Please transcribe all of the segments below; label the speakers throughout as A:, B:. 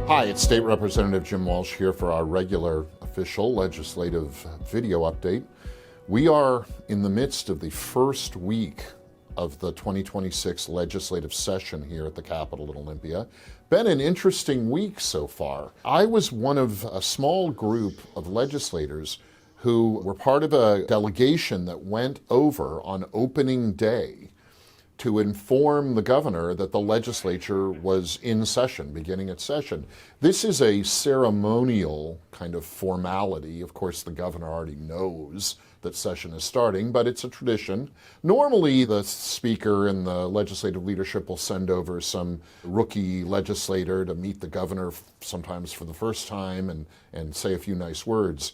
A: Hi, it's State Representative Jim Walsh here for our regular official legislative video update. We are in the midst of the first week of the 2026 legislative session here at the Capitol in Olympia. Been an interesting week so far. I was one of a small group of legislators who were part of a delegation that went over on opening day to inform the governor that the legislature was in session, beginning its session. This is a ceremonial kind of formality. Of course, the governor already knows that session is starting, but it's a tradition. Normally, the speaker and the legislative leadership will send over some rookie legislator to meet the governor, sometimes for the first time, and say a few nice words.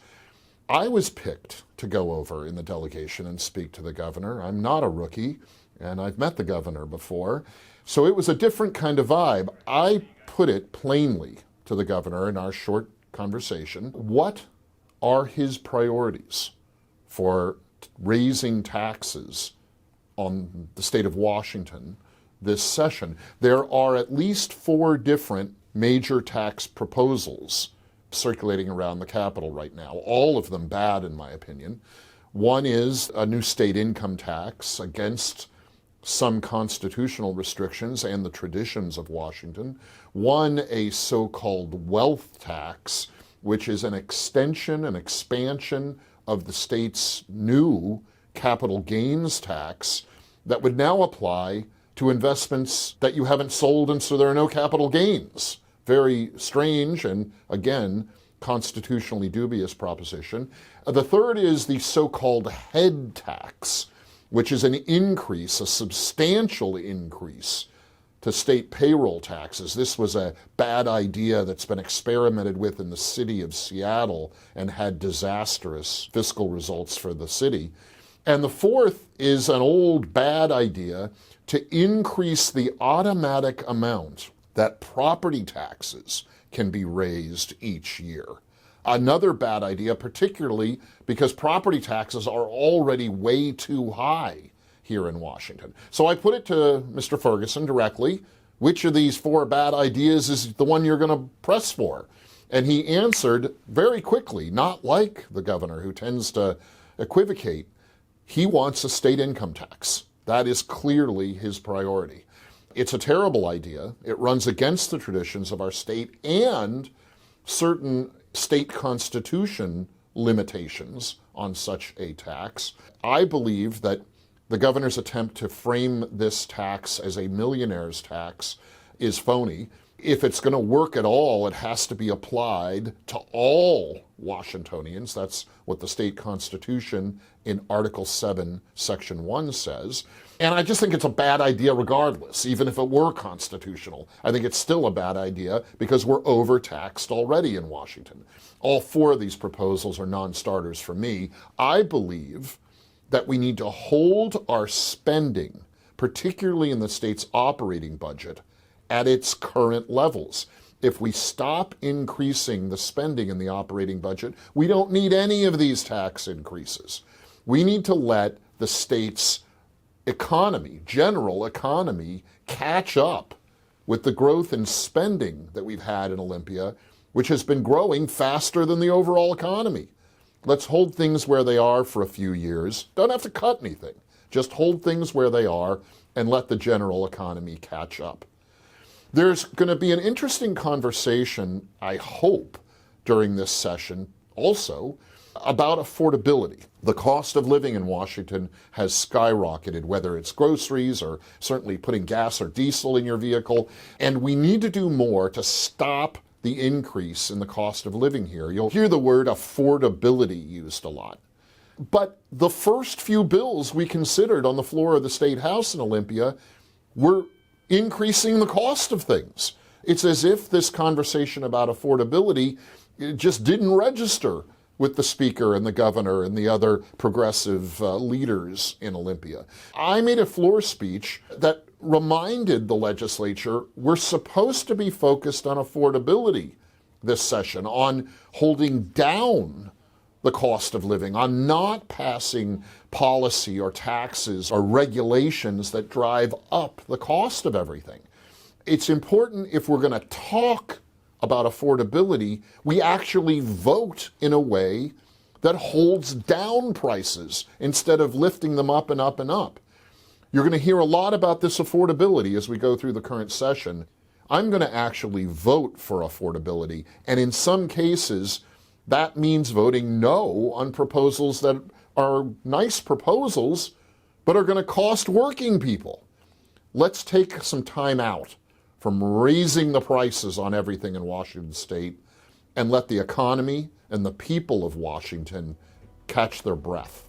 A: I was picked to go over in the delegation and speak to the governor. I'm not a rookie, and I've met the governor before. So it was a different kind of vibe. I put it plainly to the governor in our short conversation. What are his priorities for raising taxes on the state of Washington this session? There are at least 4 different major tax proposals circulating around the Capitol right now, all of them bad in my opinion. One is a new state income tax against some constitutional restrictions and the traditions of Washington. One, a so-called wealth tax, which is an extension, an expansion of the state's new capital gains tax that would now apply to investments that you haven't sold, and so there are no capital gains. Very strange and, again, constitutionally dubious proposition. The third is the so-called head tax, which is an increase, a substantial increase to state payroll taxes. This was a bad idea that's been experimented with in the city of Seattle and had disastrous fiscal results for the city. And the fourth is an old bad idea to increase the automatic amount that property taxes can be raised each year. Another bad idea, particularly because property taxes are already way too high here in Washington. So I put it to Mr. Ferguson directly, which of these 4 bad ideas is the one you're going to press for? And he answered very quickly, not like the governor who tends to equivocate. He wants a state income tax. That is clearly his priority. It's a terrible idea. It runs against the traditions of our state and certain state constitution limitations on such a tax. I believe that the governor's attempt to frame this tax as a millionaire's tax is phony. If it's going to work at all, it has to be applied to all Washingtonians. That's what the state constitution in Article 7, Section 1 says. And I just think it's a bad idea regardless, even if it were constitutional. I think it's still a bad idea because we're overtaxed already in Washington. All 4 of these proposals are non-starters for me. I believe that we need to hold our spending, particularly in the state's operating budget, at its current levels. If we stop increasing the spending in the operating budget, we don't need any of these tax increases. We need to let the state's economy, general economy, catch up with the growth in spending that we've had in Olympia, which has been growing faster than the overall economy. Let's hold things where they are for a few years. Don't have to cut anything. Just hold things where they are and let the general economy catch up. There's going to be an interesting conversation, I hope, during this session also about affordability. The cost of living in Washington has skyrocketed, whether it's groceries or certainly putting gas or diesel in your vehicle, and we need to do more to stop the increase in the cost of living here. You'll hear the word affordability used a lot. But the first few bills we considered on the floor of the State House in Olympia were increasing the cost of things. It's as if this conversation about affordability just didn't register with the speaker and the governor and the other progressive leaders in Olympia. I made a floor speech that reminded the legislature we're supposed to be focused on affordability this session, on holding down the cost of living, on not passing policy or taxes or regulations that drive up the cost of everything. It's important, if we're going to talk about affordability, we actually vote in a way that holds down prices instead of lifting them up and up and up. You're going to hear a lot about this affordability as we go through the current session. I'm going to actually vote for affordability, and in some cases, that means voting no on proposals that are nice proposals, but are going to cost working people. Let's take some time out from raising the prices on everything in Washington state and let the economy and the people of Washington catch their breath.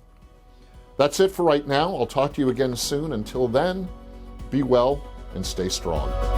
A: That's it for right now. I'll talk to you again soon. Until then, be well and stay strong.